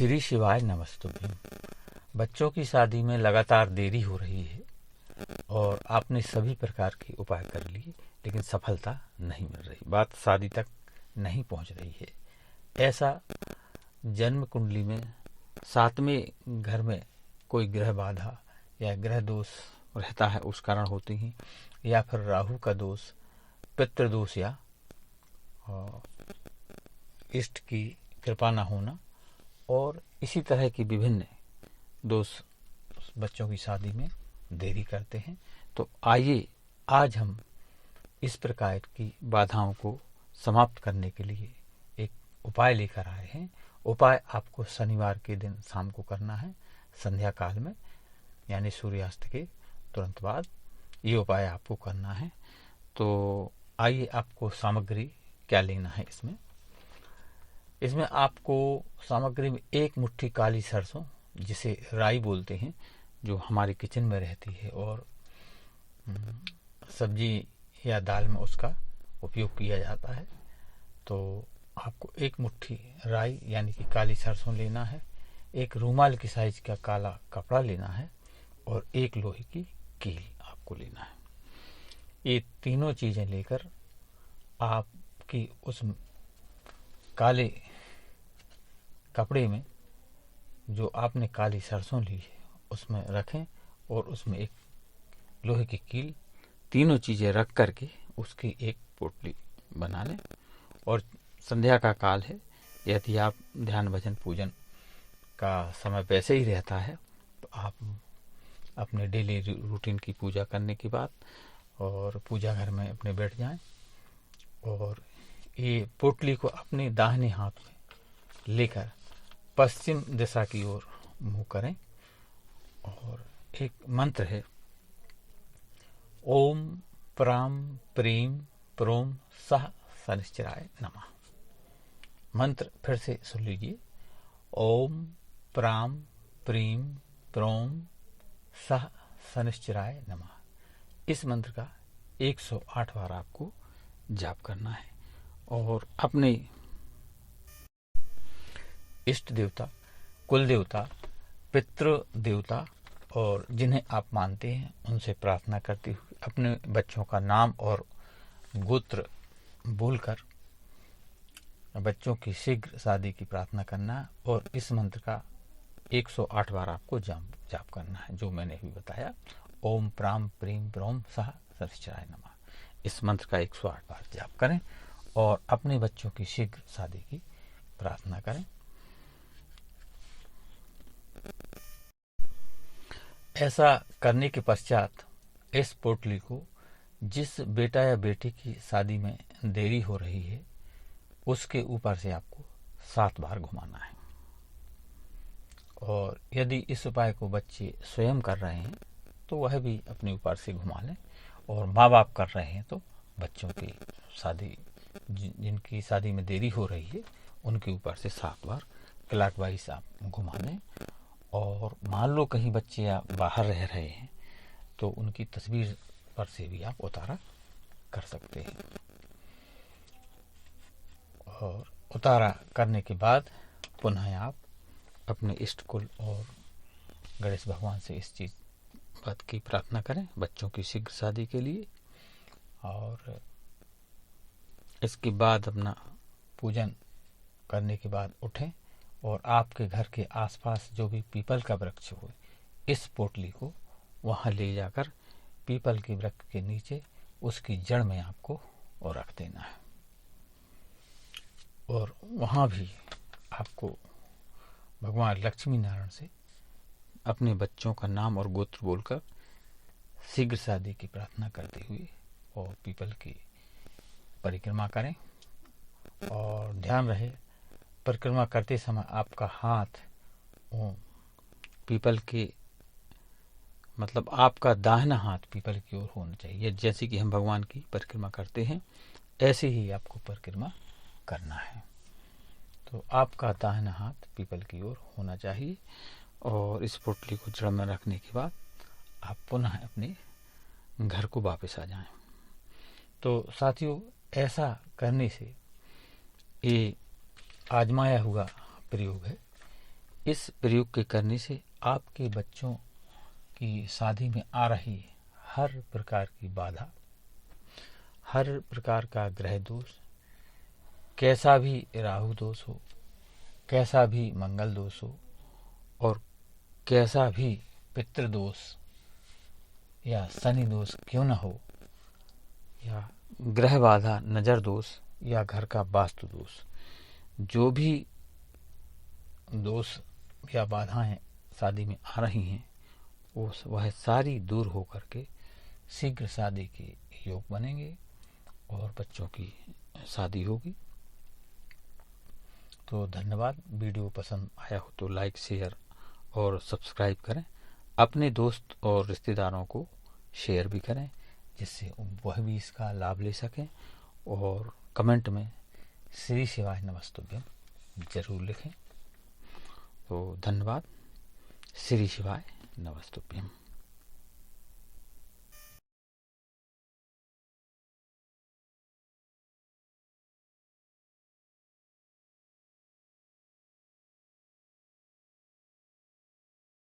श्री शिवाय नमस्तुभ्यं। बच्चों की शादी में लगातार देरी हो रही है और आपने सभी प्रकार के उपाय कर लिए, लेकिन सफलता नहीं मिल रही, बात शादी तक नहीं पहुंच रही है। ऐसा जन्म कुंडली में 7वें घर में कोई ग्रह बाधा या ग्रह दोष रहता है, उस कारण होती हैं, या फिर राहु का दोष, पितृदोष या इष्ट की कृपा न होना और इसी तरह की विभिन्न दोष बच्चों की शादी में देरी करते हैं। तो आइए आज हम इस प्रकार की बाधाओं को समाप्त करने के लिए एक उपाय लेकर आए हैं। उपाय आपको शनिवार के दिन शाम को करना है, संध्या काल में, यानी सूर्यास्त के तुरंत बाद ये उपाय आपको करना है। तो आइए आपको सामग्री क्या लेना है। इसमें आपको सामग्री में 1 मुट्ठी काली सरसों, जिसे राई बोलते हैं, जो हमारी किचन में रहती है और सब्जी या दाल में उसका उपयोग किया जाता है। तो आपको 1 मुट्ठी राई यानी कि काली सरसों लेना है, 1 रूमाल की साइज का काला कपड़ा लेना है और 1 लोहे की कील आपको लेना है। ये तीनों चीजें लेकर आपकी उस काले कपड़े में जो आपने काली सरसों ली है उसमें रखें और उसमें 1 लोहे की कील, तीनों चीजें रख करके उसकी एक पोटली बना लें। और संध्या का काल है, यदि आप ध्यान भजन पूजन का समय वैसे ही रहता है तो आप अपने डेली रूटीन की पूजा करने के बाद और पूजा घर में अपने बैठ जाएं और ये पोटली को अपने दाहिने हाथ में लेकर पश्चिम दिशा की ओर मुंह करें और एक मंत्र है, ओम प्राम प्रीम प्रोम सह शनिश्चराय नमः। मंत्र फिर से सुन लीजिए, ओम प्राम प्रीम प्रोम सह शनिश्चराय नमः। इस मंत्र का 108 बार आपको जाप करना है और अपने इष्ट देवता, कुल देवता, पितृ देवता और जिन्हें आप मानते हैं उनसे प्रार्थना करते हुए अपने बच्चों का नाम और गोत्र बोलकर बच्चों की शीघ्र शादी की प्रार्थना करना और इस मंत्र का 108 बार आपको जाप करना है, जो मैंने भी बताया, ओम प्राम प्रीम प्रोम सह शनिश्चराय नमः। इस मंत्र का 108 बार जाप करें और अपने बच्चों की शीघ्र शादी की प्रार्थना करें। ऐसा करने के पश्चात इस पोटली को जिस बेटा या बेटी की शादी में देरी हो रही है उसके ऊपर से आपको 7 बार घुमाना है। और यदि इस उपाय को बच्चे स्वयं कर रहे हैं तो वह भी अपने ऊपर से घुमा लें, और माँ बाप कर रहे हैं तो बच्चों की शादी, जिनकी शादी में देरी हो रही है, उनके ऊपर से 7 बार क्लॉकवाइज आप घुमा लें। और मान लो कहीं बच्चे या बाहर रह रहे हैं तो उनकी तस्वीर पर से भी आप उतारा कर सकते हैं। और उतारा करने के बाद पुनः आप अपने इष्ट कुल और गणेश भगवान से इस चीज बात की प्रार्थना करें बच्चों की शीघ्र शादी के लिए। और इसके बाद अपना पूजन करने के बाद उठें और आपके घर के आसपास जो भी पीपल का वृक्ष हो, इस पोटली को वहां ले जाकर पीपल के वृक्ष के नीचे उसकी जड़ में आपको और रख देना है। और वहां भी आपको भगवान लक्ष्मी नारायण से अपने बच्चों का नाम और गोत्र बोलकर शीघ्र शादी की प्रार्थना करते हुए और पीपल की परिक्रमा करें। और ध्यान रहे, परिक्रमा करते समय आपका हाथ पीपल के, मतलब आपका दाहिना हाथ पीपल की ओर होना चाहिए। जैसे कि हम भगवान की परिक्रमा करते हैं ऐसे ही आपको परिक्रमा करना है। तो आपका दाहिना हाथ पीपल की ओर होना चाहिए। और इस पोटली को जड़ में रखने के बाद आप पुनः अपने घर को वापस आ जाएं। तो साथियों, ऐसा करने से ये आजमाया हुआ प्रयोग है। इस प्रयोग के करने से आपके बच्चों की शादी में आ रही हर प्रकार की बाधा, हर प्रकार का ग्रह दोष, कैसा भी राहु दोष हो, कैसा भी मंगल दोष हो और कैसा भी पितृदोष या शनि दोष क्यों न हो, या ग्रह बाधा, नजर दोष या घर का वास्तु दोष, जो भी दोष या बाधाएं शादी में आ रही हैं वह सारी दूर हो करके शीघ्र शादी के योग बनेंगे और बच्चों की शादी होगी। तो धन्यवाद। वीडियो पसंद आया हो तो लाइक, शेयर और सब्सक्राइब करें। अपने दोस्त और रिश्तेदारों को शेयर भी करें जिससे वह भी इसका लाभ ले सकें, और कमेंट में श्री शिवाय नमस्तुभ्यम जरूर लिखें। तो धन्यवाद। श्री शिवाय नमस्तुभ्यम।